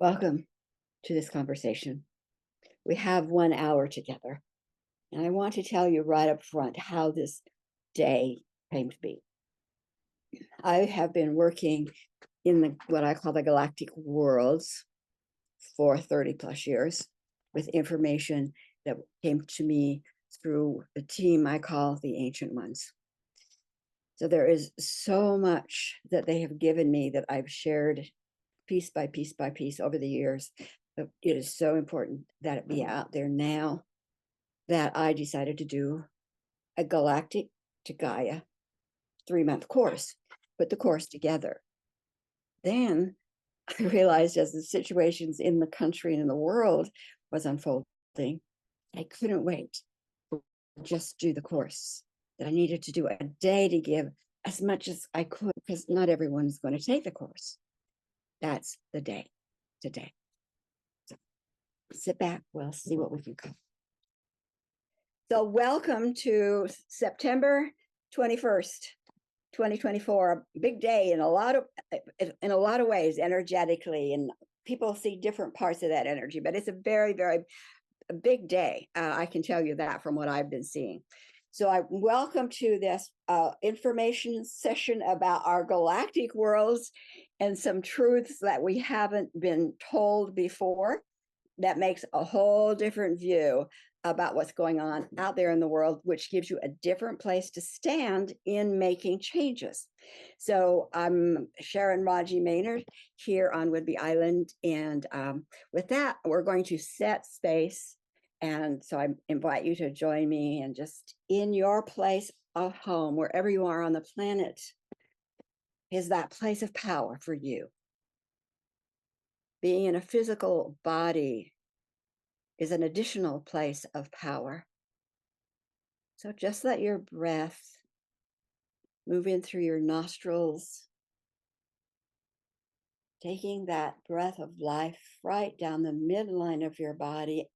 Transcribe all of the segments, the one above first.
Welcome to this conversation. We have 1 hour together, and I want to tell you right up front how this day came to be. I have been working in what I call the galactic worlds for 30 plus years with information that came to me through the team I call the Ancient Ones. So there is so much that they have given me that I've shared piece by piece by piece over the years. But it is so important that it be out there now that I decided to do a Galactic to Gaia 3-month course, put the course together. Then I realized as the situations in the country and in the world was unfolding, I couldn't wait to just do the course, that I needed to do a day to give as much as I could, because not everyone's going to take the course. That's the day today. So sit back, we'll see what we can cover. So welcome to September 21st, 2024, a big day in a lot of ways energetically, and people see different parts of that energy, but it's a very, very big day. I can tell you that from what I've been seeing. So I welcome to this information session about our galactic worlds and some truths that we haven't been told before. That makes a whole different view about what's going on out there in the world, which gives you a different place to stand in making changes. So I'm Sharon Raji Maynard here on Whidbey Island. And with that, we're going to set space. And so I invite you to join me, and just in your place of home, wherever you are on the planet, is that place of power for you. Being in a physical body is an additional place of power. So just let your breath move in through your nostrils, taking that breath of life right down the midline of your body,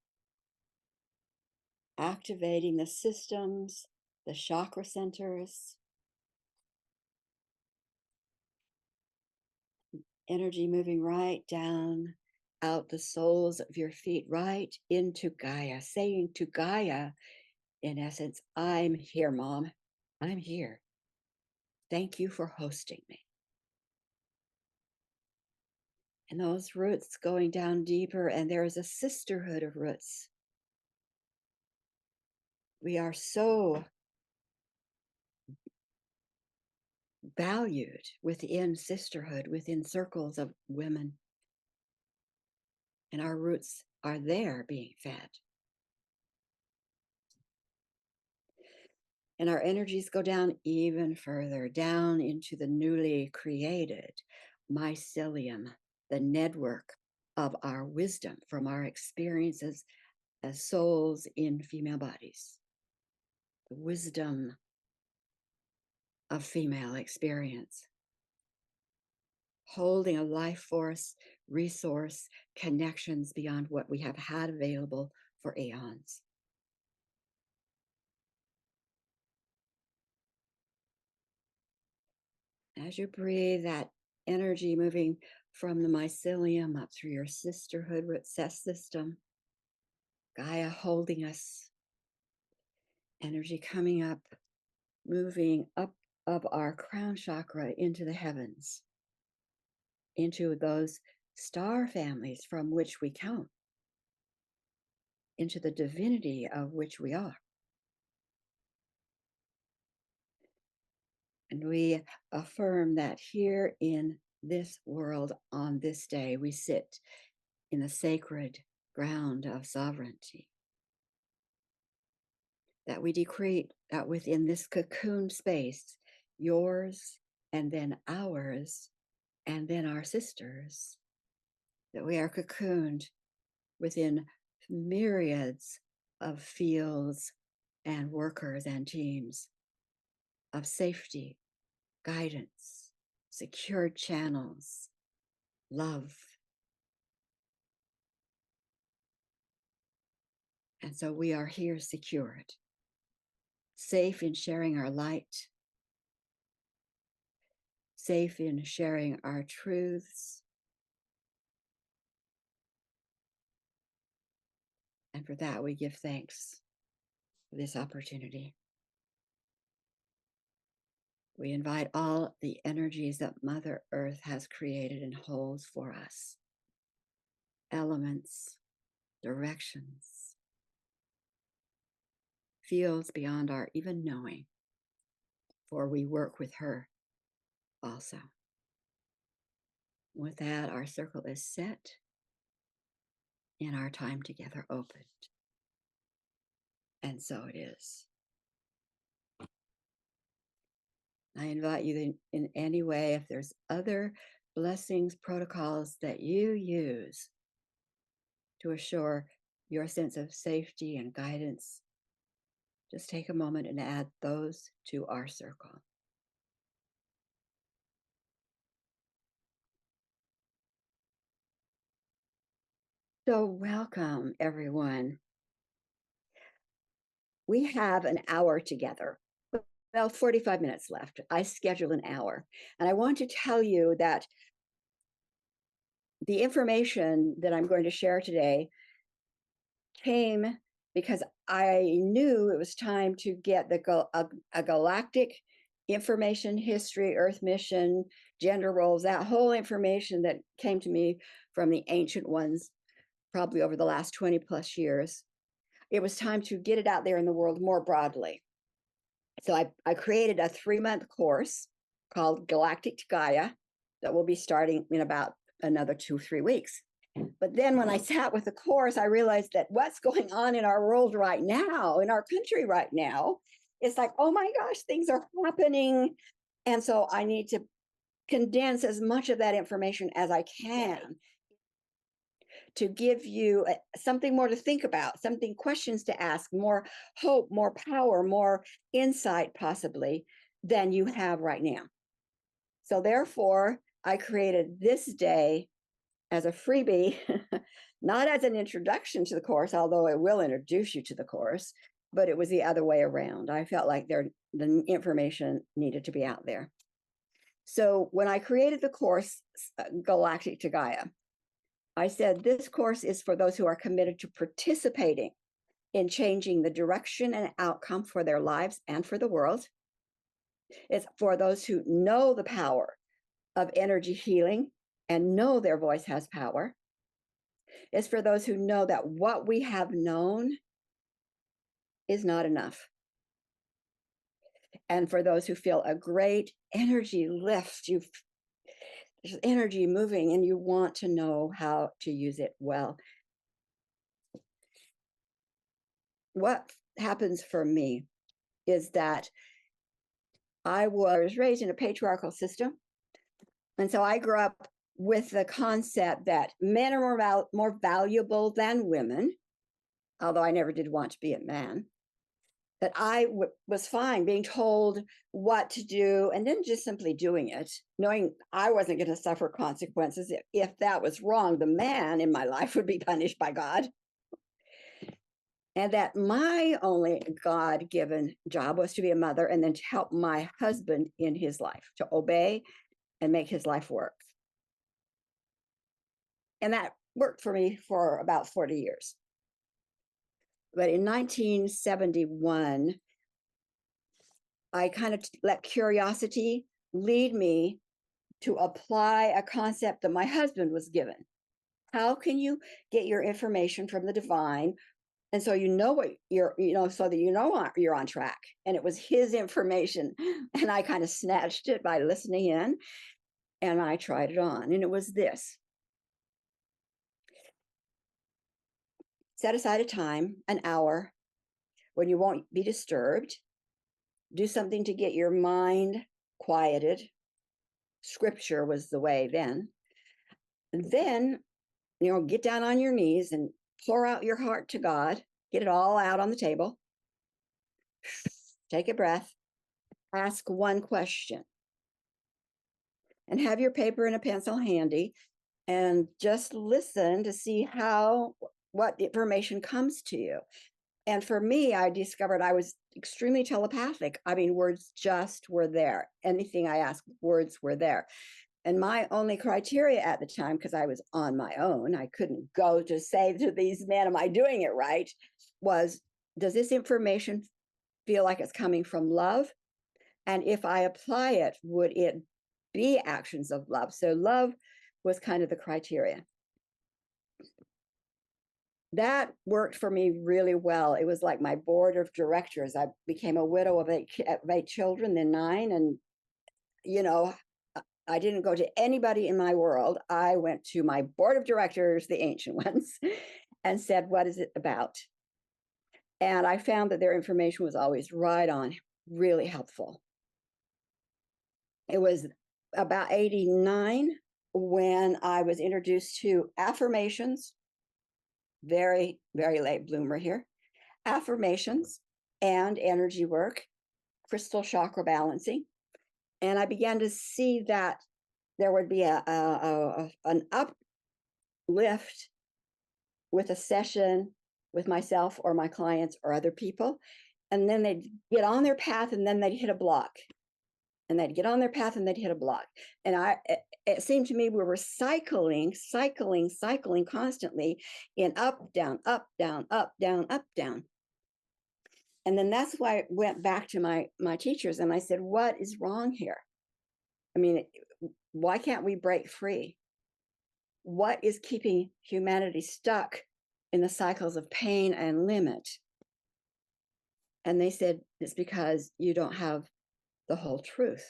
activating the systems, the chakra centers, energy moving right down out the soles of your feet, right into Gaia, saying to Gaia, in essence, I'm here, Mom. I'm here. Thank you for hosting me. And those roots going down deeper, and there is a sisterhood of roots. We are so valued within sisterhood, within circles of women. And our roots are there being fed. And our energies go down even further, down into the newly created mycelium, the network of our wisdom from our experiences as souls in female bodies. The wisdom of female experience, holding a life force, resource, connections beyond what we have had available for aeons. As you breathe, that energy moving from the mycelium up through your sisterhood root system, Gaia holding us, energy coming up, moving up of our crown chakra into the heavens, into those star families from which we come, into the divinity of which we are. And we affirm that here in this world, on this day, we sit in the sacred ground of sovereignty. That we decree that within this cocoon space, yours and then ours, and then our sisters, that we are cocooned within myriads of fields and workers and teams of safety, guidance, secured channels, love. And so we are here secured, safe in sharing our light, safe in sharing our truths, And for that, we give thanks for this opportunity. We invite all the energies that Mother Earth has created and holds for us, elements, directions, fields beyond our even knowing, for we work with her also. With that, our circle is set and our time together opened. And so it is. I invite you in any way, if there's other blessings, protocols that you use to assure your sense of safety and guidance, just take a moment and add those to our circle. So welcome, everyone. We have an hour together. Well, 45 minutes left. I scheduled an hour. And I want to tell you that the information that I'm going to share today came because I knew it was time to get a galactic information, history, Earth mission, gender roles, that whole information that came to me from the ancient ones, probably over the last 20 plus years. It was time to get it out there in the world more broadly. So I created a 3-month course called Galactic Gaia that will be starting in about another 2-3 weeks. But then when I sat with the course, I realized that what's going on in our world right now, in our country right now, it's like, oh my gosh, things are happening. And so I need to condense as much of that information as I can to give you something more to think about, something, questions to ask, more hope, more power, more insight possibly than you have right now. So therefore, I created this day as a freebie, not as an introduction to the course, although it will introduce you to the course, but it was the other way around. I felt like the information needed to be out there. So when I created the course, Galactic to Gaia, I said, this course is for those who are committed to participating in changing the direction and outcome for their lives and for the world. It's for those who know the power of energy healing and know their voice has power. It's for those who know that what we have known is not enough. And for those who feel a great energy lift, there's energy moving and you want to know how to use it well. What happens for me is that I was raised in a patriarchal system. And so I grew up with the concept that men are more valuable than women, although I never did want to be a man. That I was fine being told what to do and then just simply doing it, knowing I wasn't going to suffer consequences. If that was wrong, the man in my life would be punished by God. And that my only God-given job was to be a mother and then to help my husband in his life, to obey and make his life work. And that worked for me for about 40 years. But in 1971, I kind of let curiosity lead me to apply a concept that my husband was given. How can you get your information from the divine? And so you know what so that you know you're on track. And it was his information. And I kind of snatched it by listening in and I tried it on. And it was this. Set aside a time, an hour, when you won't be disturbed. Do something to get your mind quieted. Scripture was the way then. And then, get down on your knees and pour out your heart to God. Get it all out on the table. Take a breath. Ask one question. And have your paper and a pencil handy. And just listen to see what information comes to you. And for me, I discovered I was extremely telepathic. I mean, words just were there. Anything I asked, words were there. And my only criteria at the time, because I was on my own, I couldn't go to say to these men, am I doing it right? Was, does this information feel like it's coming from love? And if I apply it, would it be actions of love? So love was kind of the criteria. That worked for me really well. It was like my board of directors. I became a widow of eight children, then 9. And, you know, I didn't go to anybody in my world. I went to my board of directors, the ancient ones, and said, what is it about? And I found that their information was always right on, really helpful. It was about 89 when I was introduced to affirmations. Very, very late bloomer here. Affirmations and energy work, crystal chakra balancing. And I began to see that there would be an uplift with a session with myself or my clients or other people. And then they'd get on their path and then they'd hit a block. And they'd get on their path and they'd hit a block. And it seemed to me we were cycling constantly in up, down, up, down, up, down, up, down. And then that's why I went back to my teachers and I said, what is wrong here? I mean, why can't we break free? What is keeping humanity stuck in the cycles of pain and limit? And they said, it's because you don't have the whole truth.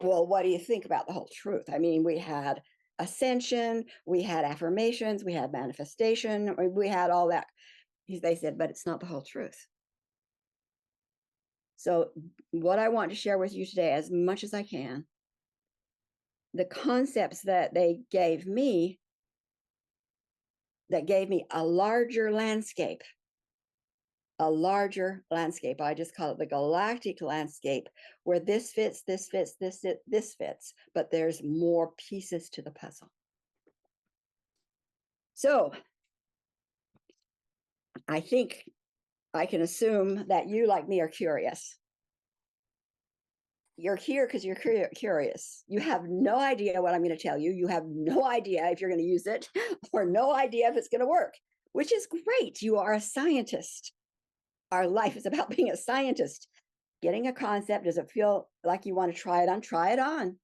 Well, what do you think about the whole truth? I mean, we had ascension, we had affirmations, we had manifestation, we had all that. They said, but it's not the whole truth. So what I want to share with you today, as much as I can, the concepts that they gave me, that gave me a larger landscape. I just call it the galactic landscape, where this fits, this fits, this fits, but there's more pieces to the puzzle. So I think I can assume that you, like me, are curious. You're here because you're curious. You have no idea what I'm going to tell you. You have no idea if you're going to use it or no idea if it's going to work, which is great. You are a scientist. Our life is about being a scientist. Getting a concept, does it feel like you want to try it on? Try it on.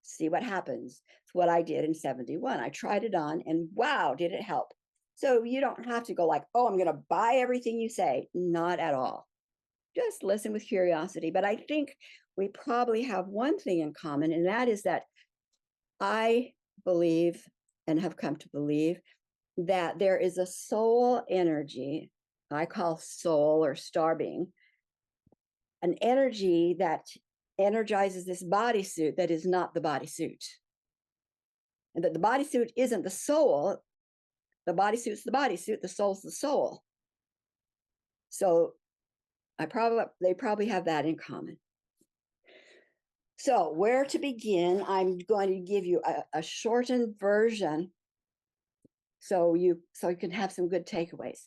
See what happens. It's what I did in 71. I tried it on and wow, did it help. So you don't have to go like, oh, I'm going to buy everything you say. Not at all. Just listen with curiosity. But I think we probably have one thing in common, and that is that I believe and have come to believe that there is a soul energy, I call soul or star being, an energy that energizes this bodysuit that is not the bodysuit. And that the bodysuit isn't the soul. The bodysuit's the bodysuit, the soul's the soul. So they probably have that in common. So where to begin? I'm going to give you a shortened version so you can have some good takeaways.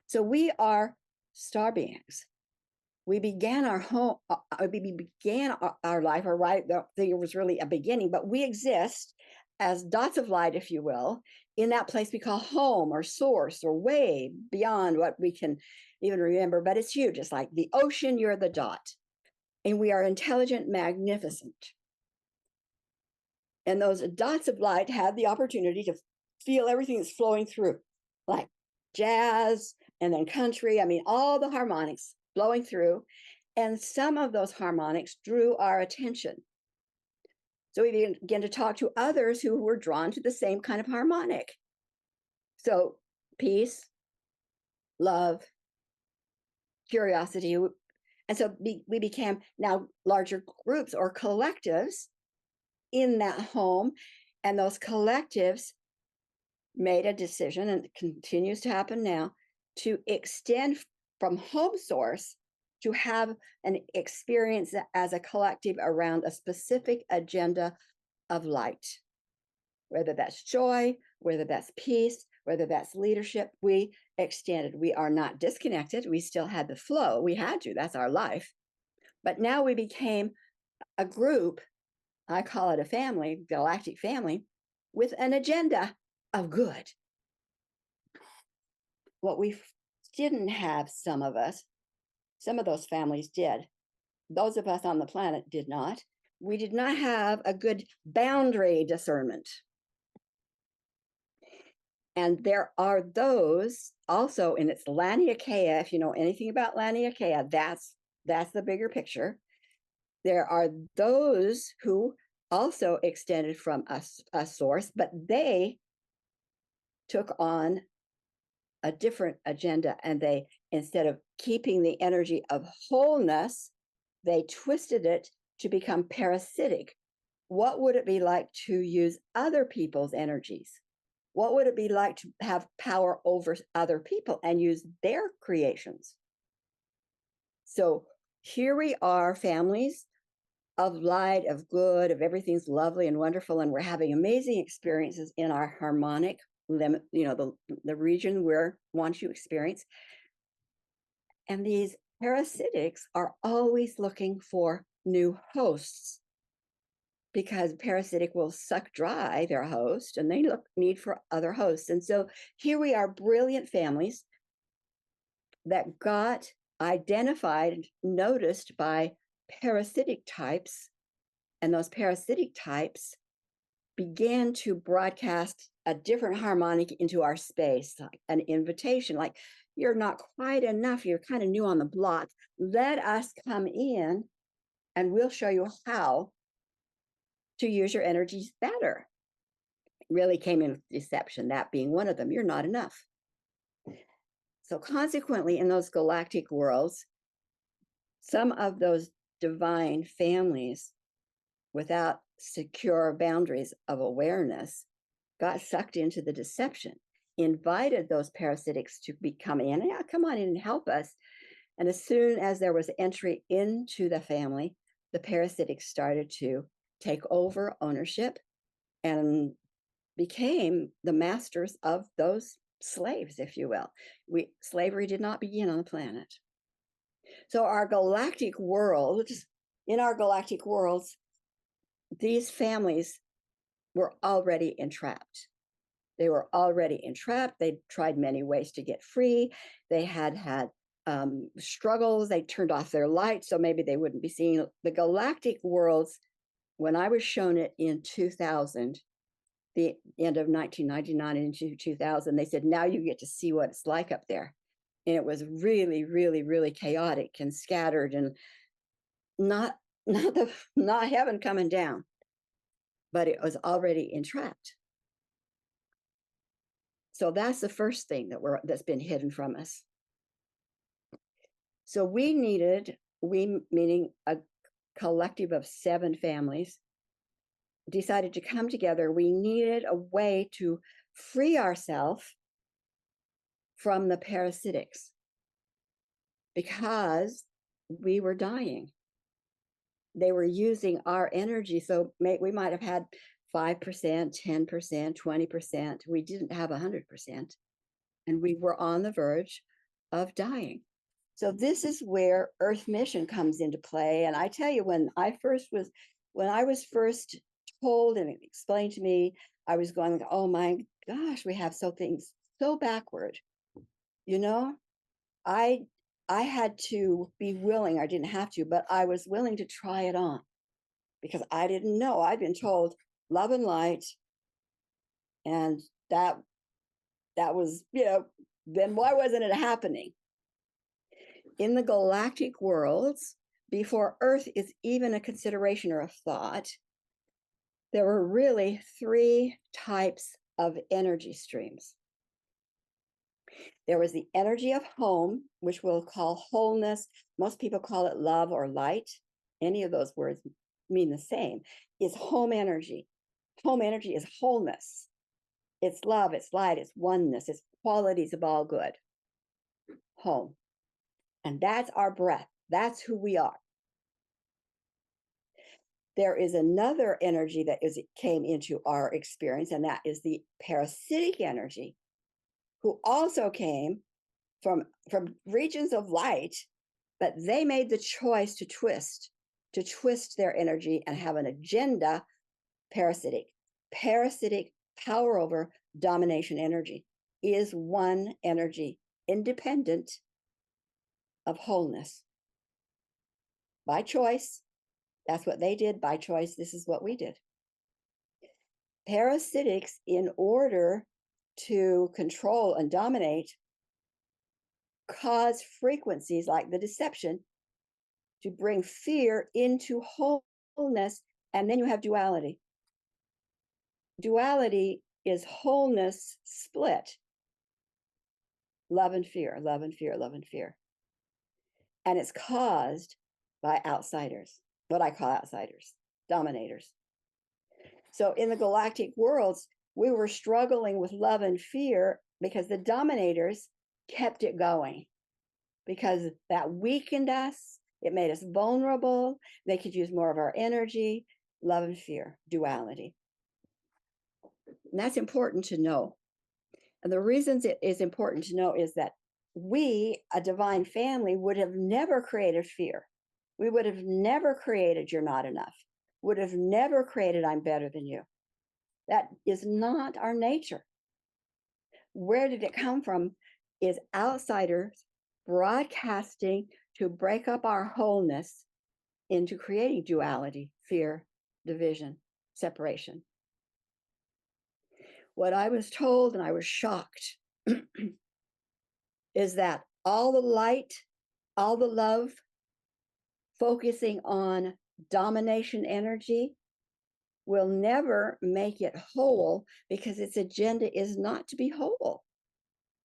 So we are star beings. We began our home. We began our life. Or right, there was really a beginning, but we exist as dots of light, if you will, in that place we call home or source or way beyond what we can even remember. But it's huge. It's like the ocean. You're the dot. And we are intelligent, magnificent. And those dots of light have the opportunity to feel everything that's flowing through, like jazz and then country. I mean, all the harmonics flowing through. And some of those harmonics drew our attention. So we began to talk to others who were drawn to the same kind of harmonic. So peace, love, curiosity. And so we became now larger groups or collectives in that home. And those collectives made a decision, and it continues to happen now, to extend from home source to have an experience as a collective around a specific agenda of light. Whether that's joy, whether that's peace, whether that's leadership, we extended. We are not disconnected. We still had the flow. We had to, that's our life. But now we became a group I call it a family, galactic family, with an agenda of good. What we didn't have, some of those families did. Those of us on the planet did not. We did not have a good boundary discernment. And there are those also in its Laniakea. If you know anything about Laniakea, that's the bigger picture. There are those who also extended from a source, but they took on a different agenda, and they, instead of keeping the energy of wholeness, they twisted it to become parasitic. What would it be like to use other people's energies? What would it be like to have power over other people and use their creations? So here we are, families of light, of good, of everything's lovely and wonderful, and we're having amazing experiences in our harmonic limit, the region where want you experience. And these parasitics are always looking for new hosts, because parasitic will suck dry their host and they need for other hosts. And so here we are, brilliant families that got identified, noticed by parasitic types, and those parasitic types began to broadcast a different harmonic into our space, like an invitation, like, you're not quite enough, you're kind of new on the block, let us come in and we'll show you how to use your energies better. Really came in with deception, that being one of them. You're not enough. So consequently, in those galactic worlds, some of those divine families, without secure boundaries of awareness, got sucked into the deception, invited those parasitics to come in. Yeah, come on in and help us. And as soon as there was entry into the family, the parasitics started to take over ownership and became the masters of those slaves, if you will. Slavery did not begin on the planet. So our galactic worlds, in our galactic worlds, these families were already entrapped. They were already entrapped. They tried many ways to get free. They had struggles. They turned off their lights so maybe they wouldn't be seeing the galactic worlds. When I was shown it in 2000, the end of 1999 into 2000, they said, now you get to see what it's like up there. And it was really, really, really chaotic and scattered, and not heaven coming down, but it was already entrapped. So that's the first thing that's been hidden from us. So we meaning a collective of 7 families, decided to come together. We needed a way to free ourselves from the parasitics, because we were dying. They were using our energy. So we might have had 5%, 10%, 20%. We didn't have 100%. And we were on the verge of dying. So this is where Earth Mission comes into play. And I tell you, when I was first told and explained to me, I was going, oh my gosh, we have things so backward. I had to be willing. I didn't have to, but I was willing to try it on, because I didn't know. I'd been told love and light, and that was, then why wasn't it happening? In the galactic worlds, before Earth is even a consideration or a thought, there were really 3 types of energy streams. There was the energy of home, which we'll call wholeness. Most people call it love or light. Any of those words mean the same. It's home energy. Home energy is wholeness. It's love, it's light, it's oneness, it's qualities of all good. Home. And that's our breath. That's who we are. There is another energy that came into our experience, and that is the parasitic energy, who also came from regions of light, but they made the choice to twist, to twist their energy and have an agenda, parasitic. Parasitic power over domination energy is one energy independent of wholeness. By choice, that's what they did. By choice, this is what we did. Parasitics, in order to control and dominate, cause frequencies like the deception to bring fear into wholeness, and then you have duality. Duality is wholeness split. Love and fear, love and fear, love and fear. And it's caused by outsiders, what I call outsiders, dominators. So in the galactic worlds, we were struggling with love and fear because the dominators kept it going, because that weakened us. It made us vulnerable. They could use more of our energy. Love and fear, duality. And that's important to know. And the reasons it is important to know is that we, a divine family, would have never created fear. We would have never created you're not enough. Would have never created I'm better than you. That is not our nature. Where did it come from? Is outsiders broadcasting to break up our wholeness into creating duality, fear, division, separation. What I was told, and I was shocked, is that all the light, all the love, focusing on domination energy will never make it whole, because its agenda is not to be whole.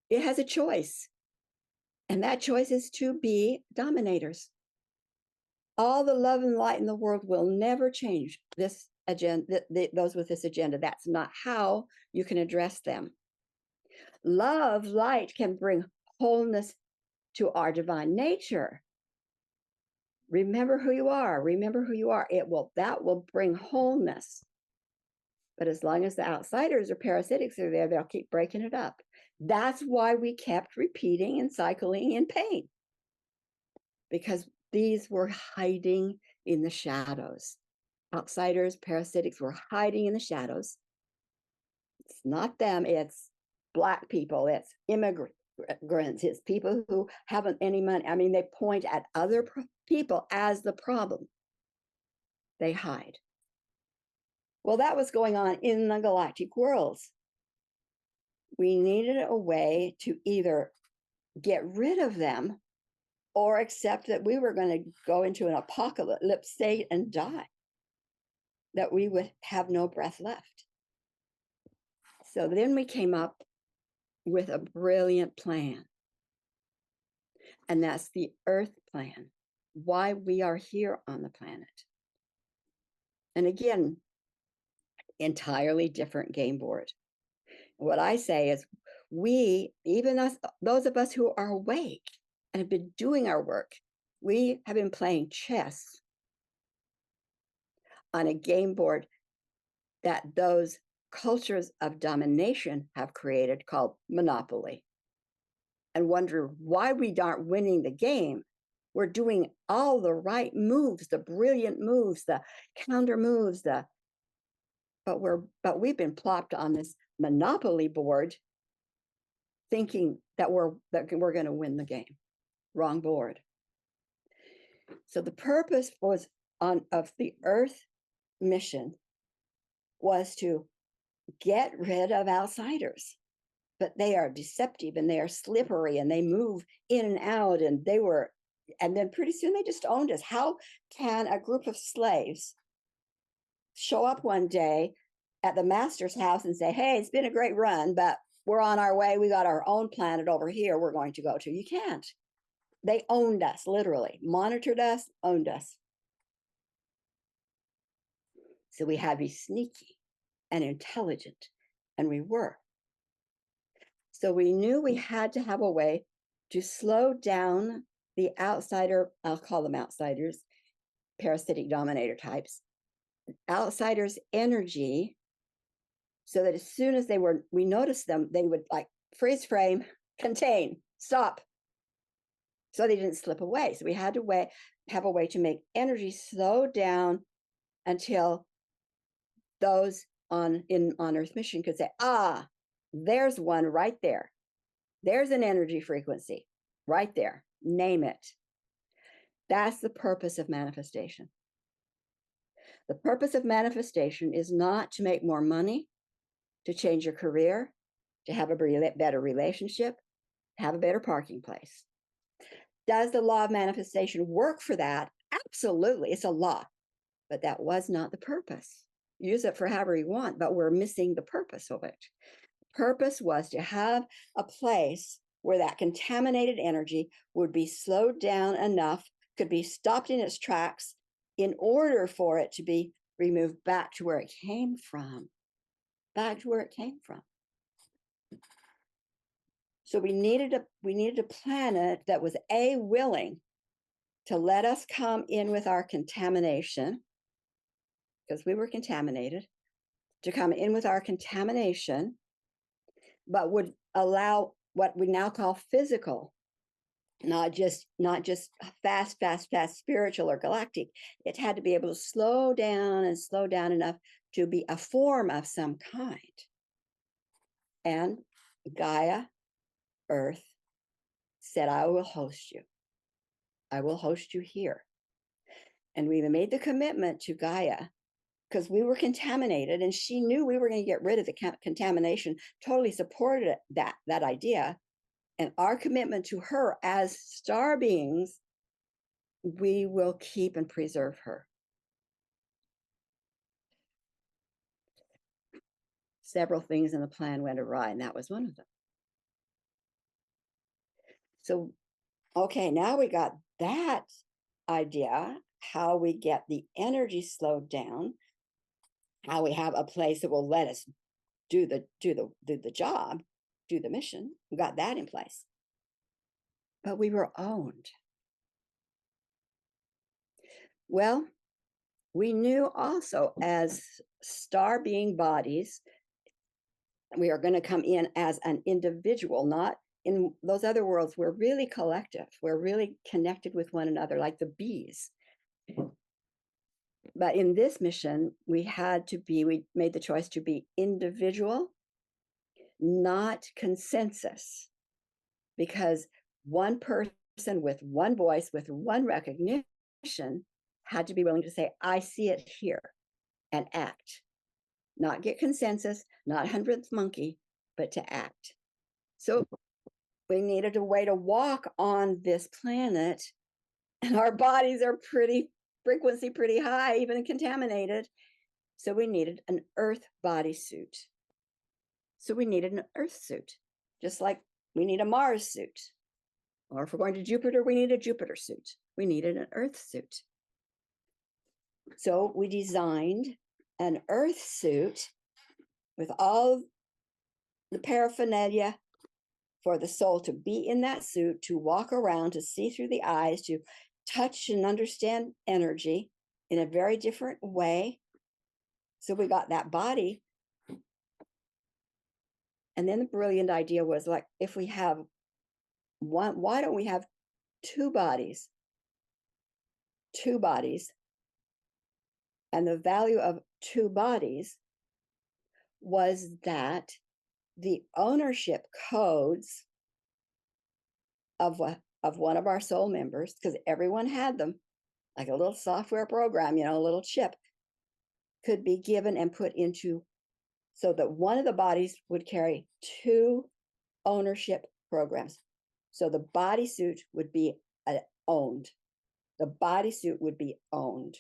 It has a choice, and that choice is to be dominators. All the love and light in the world will never change this agenda, those with this agenda. That's not how you can address them. Love, light can bring wholeness to our divine nature. Remember who you are. Remember who you are. That will bring wholeness. But as long as the outsiders or parasitics are there, they'll keep breaking it up. That's why we kept repeating and cycling in pain, because these were hiding in the shadows. Outsiders, parasitics were hiding in the shadows. It's not them, it's Black people, it's immigrants, it's people who haven't any money. I mean, they point at other people as the problem. They hide. Well, that was going on in the galactic worlds. We needed a way to either get rid of them or accept that we were going to go into an apocalypse state and die, that we would have no breath left. So then we came up with a brilliant plan, and that's the Earth plan, why we are here on the planet. And again, entirely different game board. What I say is, we, even us, those of us who are awake and have been doing our work, we have been playing chess on a game board that those cultures of domination have created, called Monopoly, and wonder why we aren't winning the game. We're doing all the right moves, the brilliant moves, the counter moves, but we've been plopped on this Monopoly board thinking that we're going to win the game. Wrong board. So the purpose of the Earth mission was to get rid of outsiders, but they are deceptive and they are slippery and they move in and out, and then pretty soon they just owned us. How can a group of slaves show up one day at the master's house and say, hey, it's been a great run, but we're on our way. We got our own planet over here we're going to go to. You can't. They owned us, literally, monitored us, owned us. So we had to be sneaky and intelligent, and we were. So we knew we had to have a way to slow down the outsider, I'll call them outsiders, parasitic dominator types, outsiders' energy, so that as soon as we noticed them, they would like freeze frame, contain, stop. so they didn't slip away. So we had to have a way to make energy slow down until those on Earth mission could say, ah, there's one right there. There's an energy frequency right there. Name it. That's the purpose of manifestation. The purpose of manifestation is not to make more money, to change your career, to have a better relationship, have a better parking place. Does the law of manifestation work for that? Absolutely. It's a law, but that was not the purpose. Use it for however you want, but we're missing the purpose of it. Purpose was to have a place where that contaminated energy would be slowed down enough, could be stopped in its tracks in order for it to be removed back to where it came from. Back to where it came from. So we needed a planet that was willing to let us come in with our contamination, because we were contaminated, to come in with our contamination, but would allow what we now call physical, not just fast spiritual or galactic. It had to be able to slow down enough to be a form of some kind. And Gaia, Earth, said, I will host you. I will host you here. And we made the commitment to Gaia because we were contaminated, and she knew we were going to get rid of the contamination, totally supported that idea. And our commitment to her as star beings, we will keep and preserve her. Several things in the plan went awry, and that was one of them. So, okay, now we got that idea, how we get the energy slowed down, how we have a place that will let us do the job, do the mission. We got that in place. But we were owned. Well, we knew also as star being bodies, we are going to come in as an individual, not in those other worlds. We're really collective. We're really connected with one another, like the bees. But in this mission, we made the choice to be individual, not consensus, because one person with one voice, with one recognition, had to be willing to say, I see it here, and act. Not get consensus, not 100th monkey, but to act. So we needed a way to walk on this planet, and our bodies are frequency pretty high, even contaminated. So we needed an Earth bodysuit. So we needed an Earth suit, just like we need a Mars suit. Or if we're going to Jupiter, we need a Jupiter suit. We needed an Earth suit. So we designed an Earth suit with all the paraphernalia for the soul to be in that suit, to walk around, to see through the eyes, to touch and understand energy in a very different way. So we got that body. And then the brilliant idea was, like, if we have one, why don't we have two bodies? Two bodies. And the value of two bodies was that the ownership codes of one of our soul members, because everyone had them, like a little software program, a little chip, could be given and put into, so that one of the bodies would carry two ownership programs. So the bodysuit would be owned. The bodysuit would be owned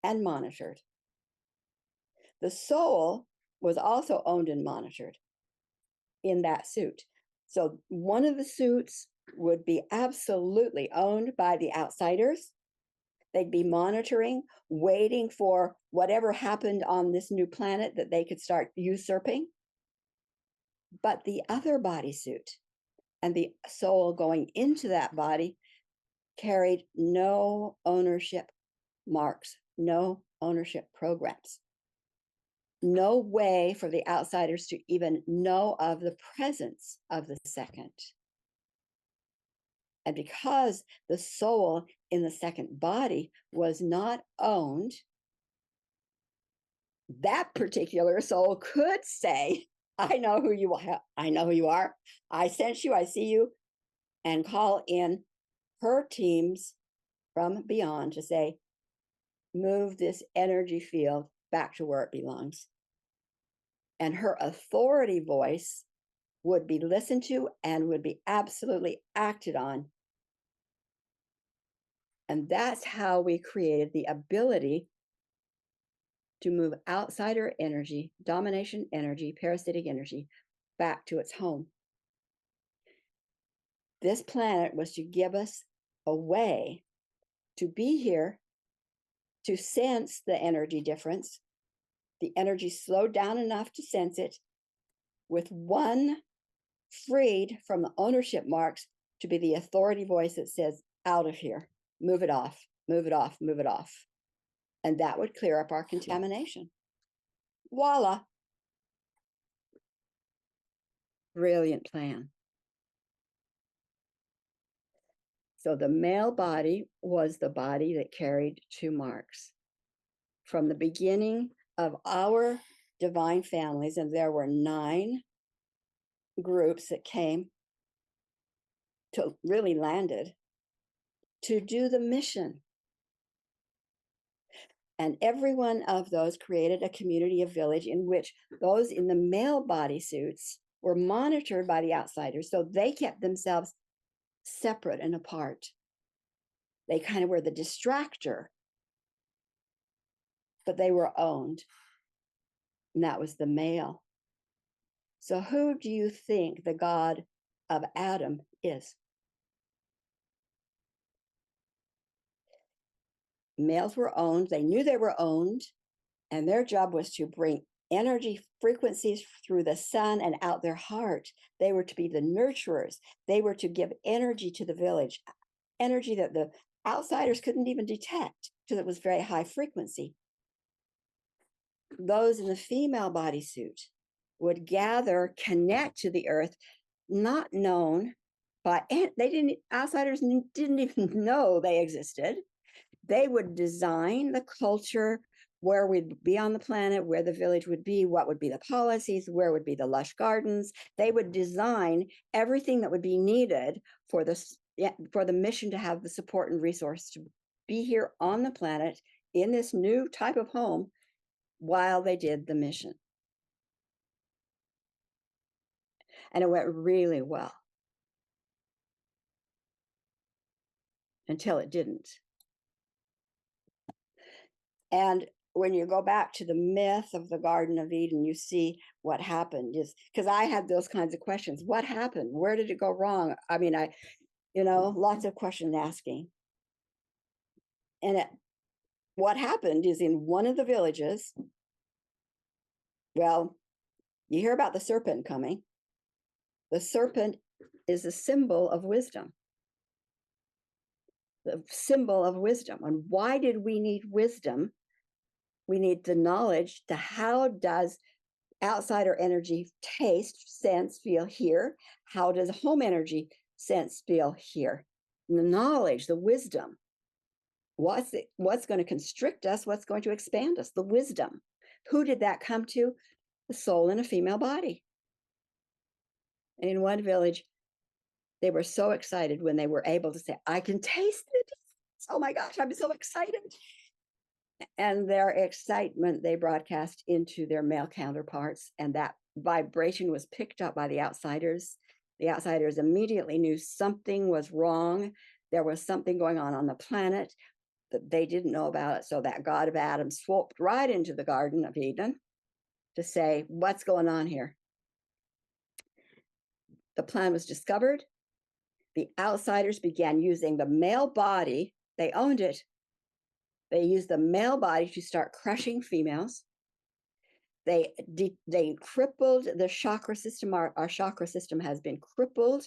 and monitored. The soul was also owned and monitored in that suit. So one of the suits would be absolutely owned by the outsiders. They'd be monitoring, waiting for whatever happened on this new planet that they could start usurping. But the other bodysuit and the soul going into that body carried no ownership marks, no ownership programs. No way for the outsiders to even know of the presence of the second. And because the soul in the second body was not owned, that particular soul could say, I know who you are. I know who you are. I sense you. I see you. And call in her teams from beyond to say, move this energy field back to where it belongs. And her authority voice would be listened to and would be absolutely acted on. And that's how we created the ability to move outsider energy, domination energy, parasitic energy, back to its home. This planet was to give us a way to be here, to sense the energy difference. The energy slowed down enough to sense it, with one freed from the ownership marks to be the authority voice that says, out of here, move it off, move it off, move it off. And that would clear up our contamination. Voila. Brilliant plan. So the male body was the body that carried two marks. From the beginning of our divine families, and there were 9 groups that came to really landed to do the mission. And every one of those created a community, a village in which those in the male bodysuits were monitored by the outsiders. So they kept themselves separate and apart. They kind of were the distractor, but they were owned. And that was the male. So who do you think the God of Adam is? Males were owned. They knew they were owned. And their job was to bring energy frequencies through the sun and out their heart. They were to be the nurturers. They were to give energy to the village, energy that the outsiders couldn't even detect because it was very high frequency. Those in the female bodysuit would gather, connect to the earth, not known by, outsiders didn't even know they existed. They would design the culture, where we'd be on the planet, where the village would be, what would be the policies, where would be the lush gardens. They would design everything that would be needed for the mission to have the support and resource to be here on the planet in this new type of home while they did the mission. And it went really well until it didn't. And when you go back to the myth of the Garden of Eden, you see what happened. Is because I had those kinds of questions. What happened? Where did it go wrong? I mean, lots of questions asking. And what happened is in one of the villages, well, you hear about the serpent coming. The serpent is a symbol of wisdom. The symbol of wisdom. And why did we need wisdom? We need the knowledge to how does outsider energy taste, sense, feel here? How does home energy sense, feel here? The knowledge, the wisdom. What's going to constrict us? What's going to expand us? The wisdom. Who did that come to? The soul in a female body. And in one village, they were so excited when they were able to say, I can taste it. Oh my gosh, I'm so excited. And their excitement, they broadcast into their male counterparts, and that vibration was picked up by the outsiders. The outsiders immediately knew something was wrong. There was something going on the planet that they didn't know about it. So that God of Adam swooped right into the Garden of Eden to say, what's going on here? The plan was discovered. The outsiders began using the male body. They owned it. They used the male body to start crushing females. They crippled the chakra system. Our chakra system has been crippled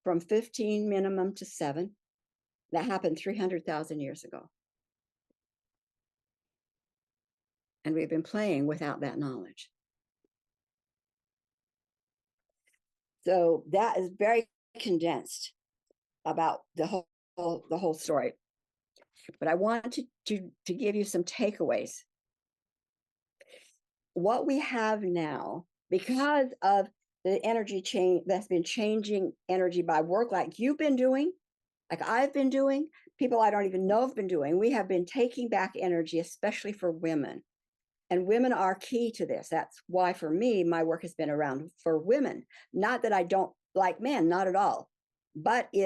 from 15 minimum to 7. That happened 300,000 years ago. And we've been playing without that knowledge. So that is very condensed. about the whole story, but I want to give you some takeaways. What we have now, because of the energy change that's been changing energy by work like you've been doing, like I've been doing, people I don't even know have been doing, we have been taking back energy, especially for women. And women are key to this. That's why, for me, my work has been around for women. Not that I don't like men, not at all. But it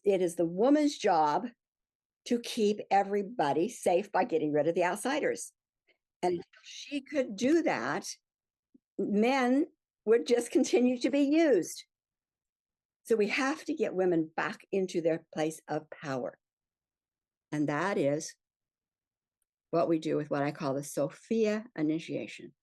is the woman's job to keep everybody safe by getting rid of the outsiders. And if she could do that, men would just continue to be used. So we have to get women back into their place of power. And that is what we do with what I call the Sophia Initiation.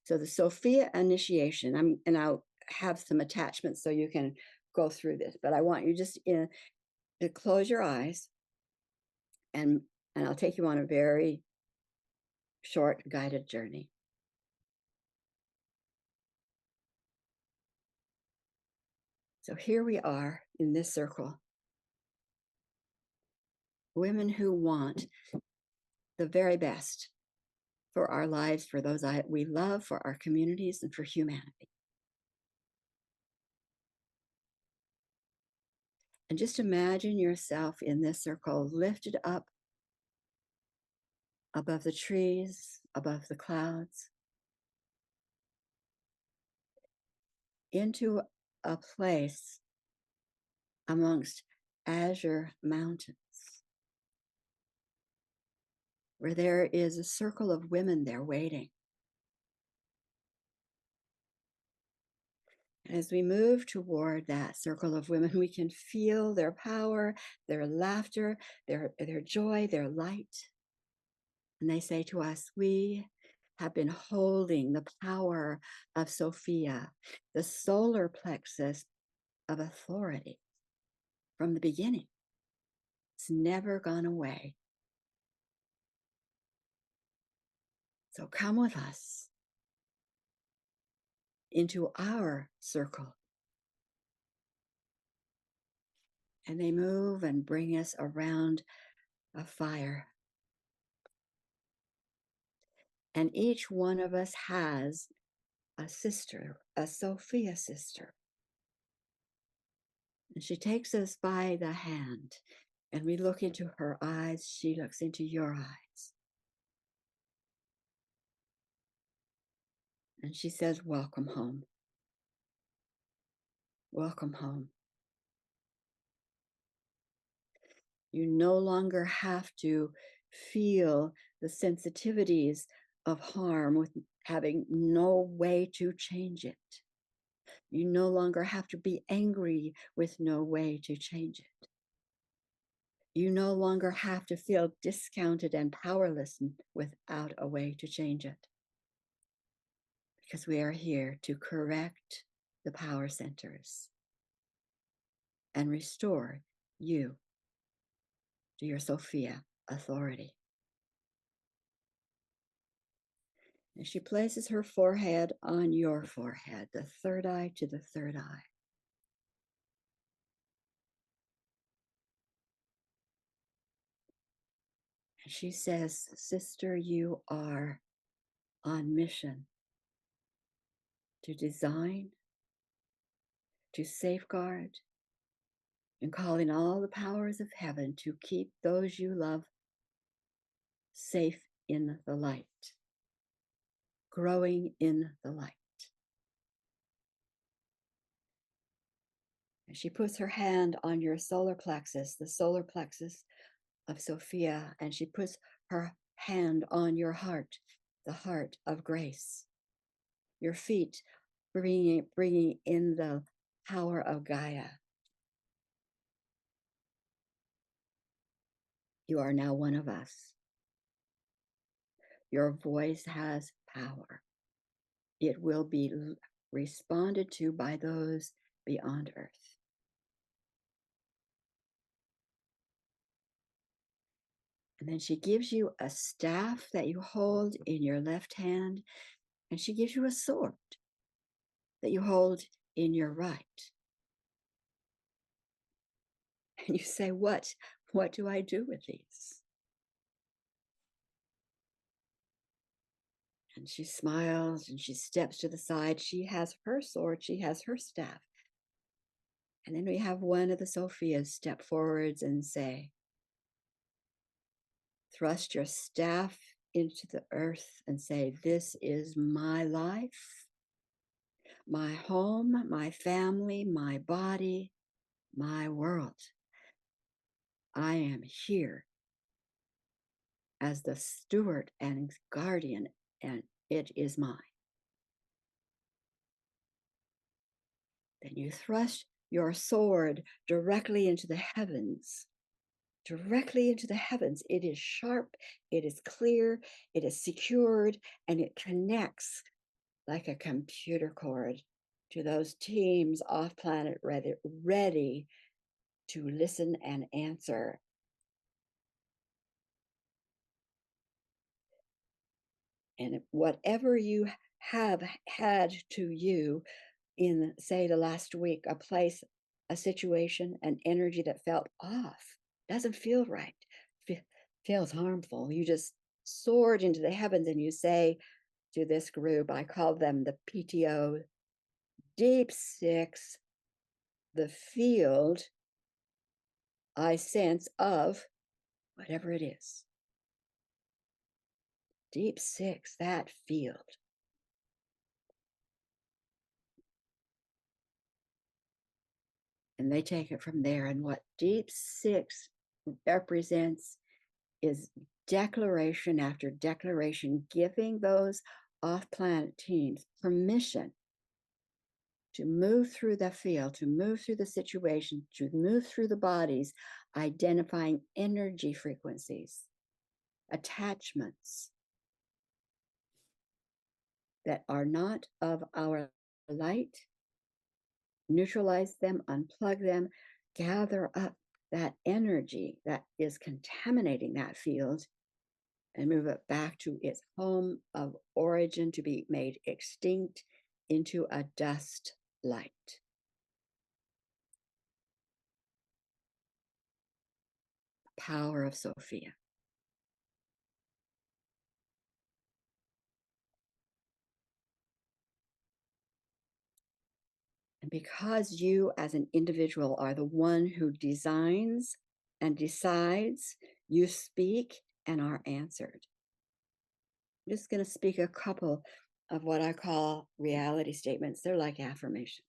So the Sophia Initiation, and I'll have some attachments so you can go through this, but I want you just to close your eyes, and I'll take you on a very short guided journey. So here we are in this circle. Women who want the very best for our lives, for those we love, for our communities, and for humanity. And just imagine yourself in this circle, lifted up above the trees, above the clouds, into a place amongst azure mountains, where there is a circle of women there waiting. And as we move toward that circle of women, we can feel their power, their laughter, their joy, their light. And they say to us, we have been holding the power of Sophia, the solar plexus of authority, from the beginning. It's never gone away. So come with us into our circle. And they move and bring us around a fire. And each one of us has a sister, a Sophia sister. And she takes us by the hand, and we look into her eyes. She looks into your eyes. And she says, welcome home. Welcome home. You no longer have to feel the sensitivities of harm with having no way to change it. You no longer have to be angry with no way to change it. You no longer have to feel discounted and powerless without a way to change it. Because we are here to correct the power centers and restore you to your Sophia authority. And she places her forehead on your forehead, the third eye to the third eye. And she says, sister, you are on mission to design, to safeguard, and calling all the powers of heaven to keep those you love safe in the light, growing in the light. And she puts her hand on your solar plexus, the solar plexus of Sophia, and she puts her hand on your heart, the heart of grace. Your feet bringing in the power of Gaia. You are now one of us. Your voice has power. It will be responded to by those beyond Earth. And then she gives you a staff that you hold in your left hand, and she gives you a sword that you hold in your right. And you say, what do I do with these? And she smiles and she steps to the side. She has her sword, she has her staff. And then we have one of the Sophias step forwards and say, thrust your staff into the earth and say, this is my life, my home, my family, my body, my world. I am here as the steward and guardian, and it is mine. Then you thrust your sword directly into the heavens. Directly into the heavens. It is sharp, it is clear, it is secured, and it connects like a computer cord to those teams off planet ready to listen and answer. And whatever you have had to you in, say, the last week, a place, a situation, an energy that felt off, doesn't feel right, feels harmful, you just soared into the heavens and you say to this group, I call them the PTO, Deep Six, the field I sense of whatever it is. Deep Six, that field. And they take it from there. And what Deep Six represents is declaration after declaration, giving those off-planet teams permission to move through the field, to move through the situation, to move through the bodies, identifying energy frequencies, attachments that are not of our light, neutralize them, unplug them, gather up that energy that is contaminating that field and move it back to its home of origin to be made extinct into a dust light. Power of Sophia. And because you as an individual are the one who designs and decides, you speak and are answered. I'm just going to speak a couple of what I call reality statements. They're like affirmation.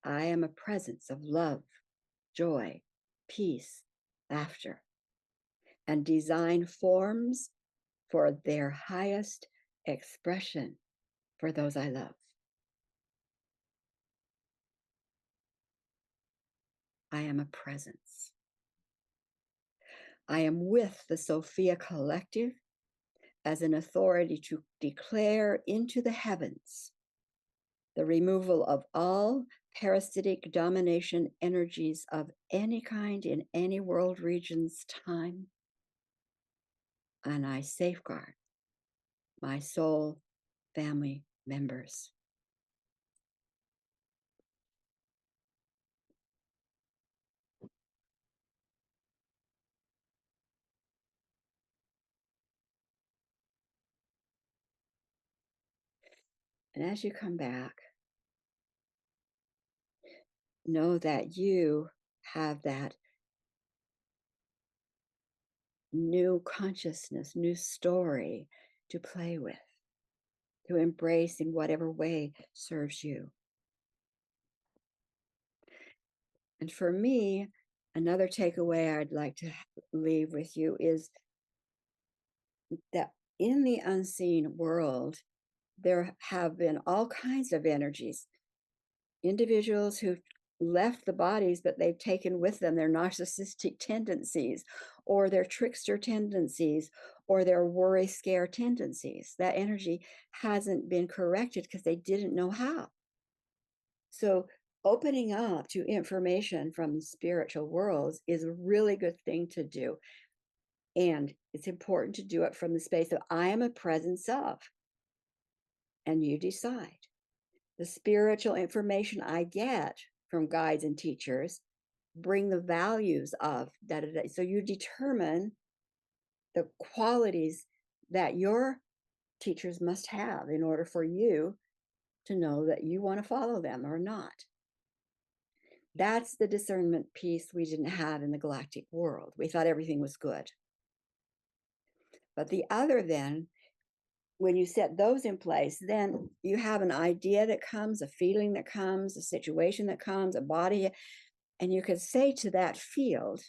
I am a presence of love, joy, peace, laughter, and design forms for their highest expression for those I love. I am a presence. I am with the Sophia Collective as an authority to declare into the heavens the removal of all parasitic domination energies of any kind in any world region's time. And I safeguard my soul family members. And as you come back, know that you have that new consciousness, new story to play with, to embrace in whatever way serves you. And for me, another takeaway I'd like to leave with you is that in the unseen world, there have been all kinds of energies, individuals who've left the bodies, but they've taken with them their narcissistic tendencies or their trickster tendencies or their worry scare tendencies. That energy hasn't been corrected because they didn't know how. So opening up to information from spiritual worlds is a really good thing to do. And it's important to do it from the space of I am a presence of, and you decide. The spiritual information I get from guides and teachers bring the values of da-da-da. So you determine the qualities that your teachers must have in order for you to know that you want to follow them or not. That's the discernment piece we didn't have in the galactic world. We thought everything was good. But the other then, when you set those in place, then you have an idea that comes, a feeling that comes, a situation that comes, a body, and you can say to that field,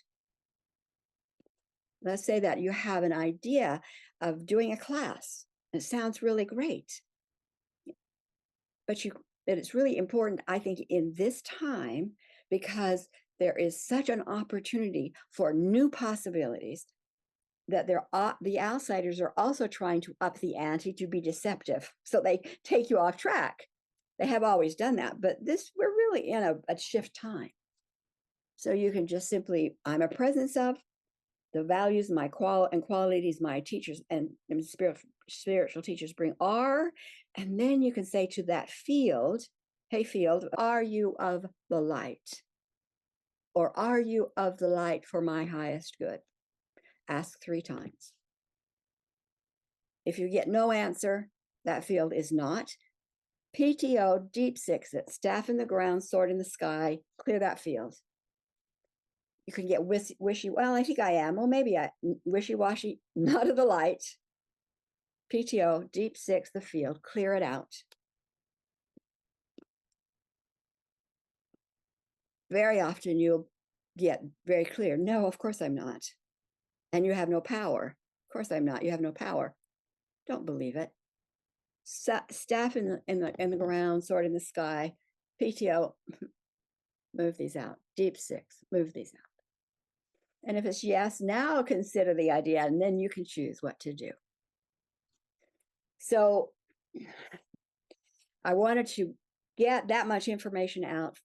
let's say that you have an idea of doing a class. It sounds really great. But it's really important, I think, in this time, because there is such an opportunity for new possibilities that the outsiders are also trying to up the ante to be deceptive. So they take you off track. They have always done that, but we're really in a shift time. So you can just simply, I'm a presence of the values, my qualities my teachers and spiritual teachers bring are, and then you can say to that field, hey field, are you of the light? Or are you of the light for my highest good? Ask 3 times. If you get no answer, that field is not. PTO, deep six it, staff in the ground, sword in the sky, clear that field. You can get wishy, well, I think I am. Well, maybe I wishy-washy, not of the light. PTO, deep six the field, clear it out. Very often you'll get very clear, no, of course I'm not. And you have no power. Of course I'm not. You have no power. Don't believe it. Staff in the ground, sword in the sky. PTO, move these out. Deep six, move these out. And if it's yes, now consider the idea, and then you can choose what to do. So I wanted to get that much information out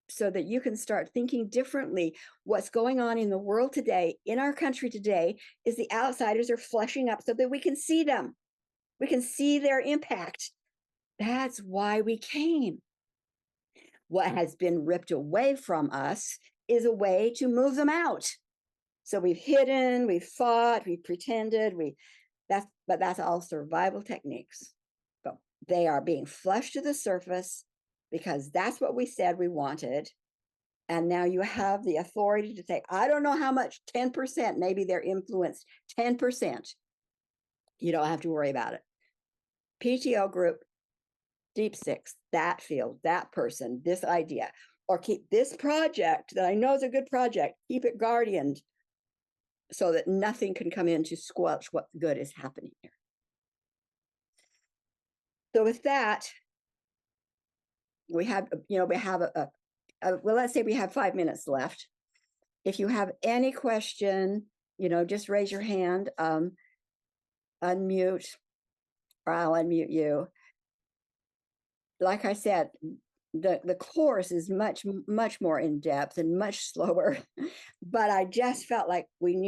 so that you can start thinking differently. What's going on in the world today, in our country today, is the outsiders are fleshing up so that we can see them. We can see their impact. That's why we came. What has been ripped away from us is a way to move them out. So we've hidden, we've fought, we've pretended, but that's all survival techniques. But they are being flushed to the surface because that's what we said we wanted. And now you have the authority to say, I don't know how much, 10%, maybe they're influenced 10%. You don't have to worry about it. PTO group, deep six, that field, that person, this idea, or keep this project that I know is a good project, keep it guardianed so that nothing can come in to squelch what good is happening here. So with that, we have well, let's say we have 5 minutes left. If you have any question, just raise your hand, unmute, or I'll unmute you. Like I said, the course is much more in depth and much slower, but I just felt like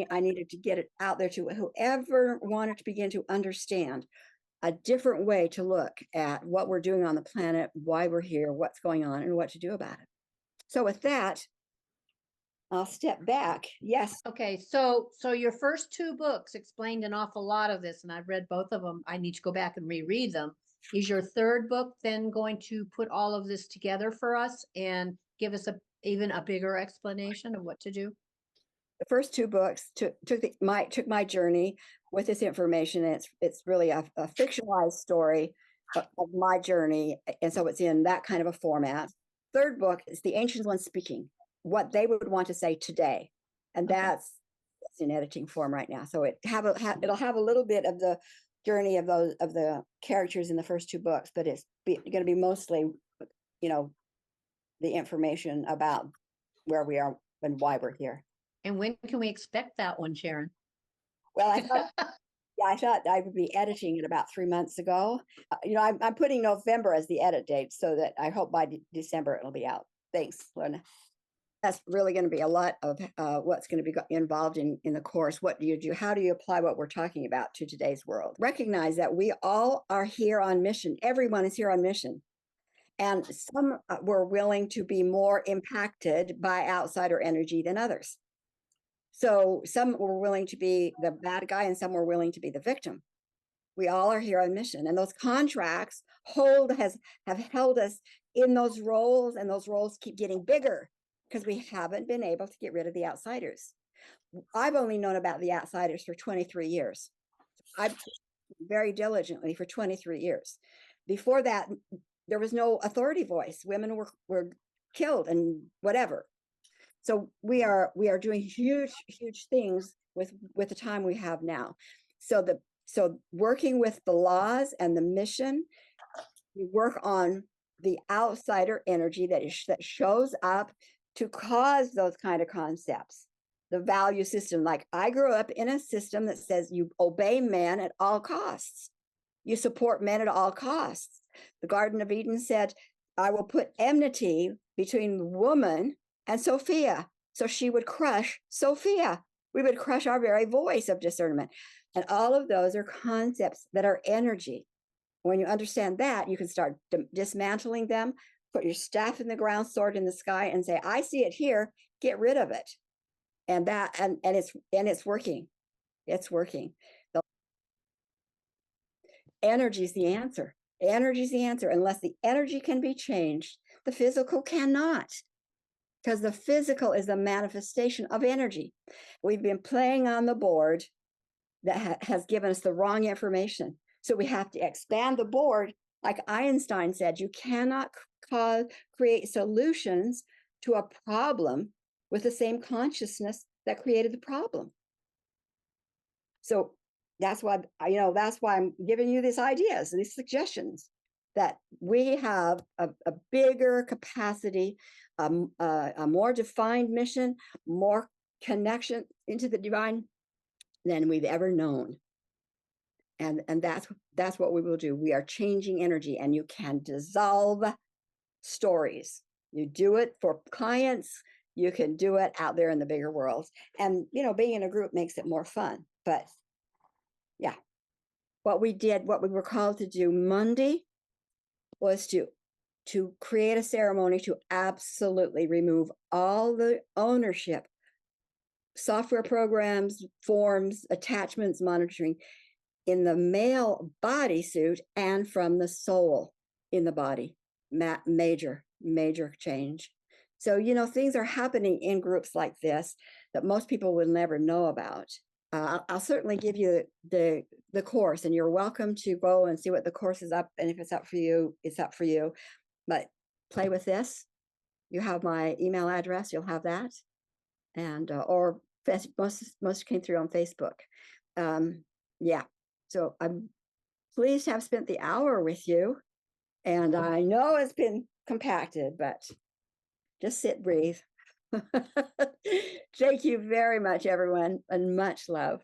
I needed to get it out there to whoever wanted to begin to understand a different way to look at what we're doing on the planet, why we're here, what's going on, and what to do about it. So with that, I'll step back. Yes. Okay, so your first 2 books explained an awful lot of this, and I've read both of them. I need to go back and reread them. Is your 3rd book then going to put all of this together for us and give us even a bigger explanation of what to do? The first 2 books took my journey with this information. And it's really a fictionalized story of my journey, and so it's in that kind of a format. 3rd book is the Ancient Ones speaking, what they would want to say today, and that's in editing form right now. So it'll have a little bit of the journey of the characters in the first 2 books, but it's going to be mostly, the information about where we are and why we're here. And when can we expect that one, Sharon? Well, I thought I would be editing it about 3 months ago. I'm putting November as the edit date so that I hope by December it'll be out. Thanks, Lorna. That's really going to be a lot of what's going to be involved in the course. What do you do? How do you apply what we're talking about to today's world? Recognize that we all are here on mission. Everyone is here on mission. And some were willing to be more impacted by outsider energy than others. So some were willing to be the bad guy and some were willing to be the victim. We all are here on mission, and those contracts have held us in those roles, and those roles keep getting bigger because we haven't been able to get rid of the outsiders. I've only known about the outsiders for 23 years. I've very diligently for 23 years. Before that, there was no authority voice. Women were killed and whatever. So we are doing huge things with the time we have now. So working with the laws and the mission, we work on the outsider energy that shows up to cause those kind of concepts. The value system, like I grew up in a system that says you obey men at all costs. You support men at all costs. The Garden of Eden said, I will put enmity between the woman and Sophia. So she would crush Sophia. We would crush our very voice of discernment. And all of those are concepts that are energy. When you understand that, you can start dismantling them, put your staff in the ground, sword in the sky, and say, I see it here, get rid of it. And it's working. It's working. The energy is the answer. Energy is the answer. Unless the energy can be changed, the physical cannot. Because the physical is the manifestation of energy. We've been playing on the board that has given us the wrong information. So we have to expand the board. Like Einstein said, you cannot create solutions to a problem with the same consciousness that created the problem. So that's why, that's why I'm giving you these ideas, these suggestions, that we have a bigger capacity, a more defined mission, more connection into the divine than we've ever known. And that's what we will do. We are changing energy, and you can dissolve stories. You do it for clients, you can do it out there in the bigger world. And being in a group makes it more fun. But yeah, what we were called to do Monday was to create a ceremony to absolutely remove all the ownership, software programs, forms, attachments, monitoring in the male bodysuit and from the soul in the body. Major change. So, things are happening in groups like this that most people will never know about. I'll certainly give you the course, and you're welcome to go and see what the course is up. And if it's up for you, it's up for you. But play with this. You have my email address. You'll have that, and or most came through on Facebook. Yeah. So I'm pleased to have spent the hour with you. And I know it's been compacted, but just sit, breathe. Thank you very much, everyone, and much love.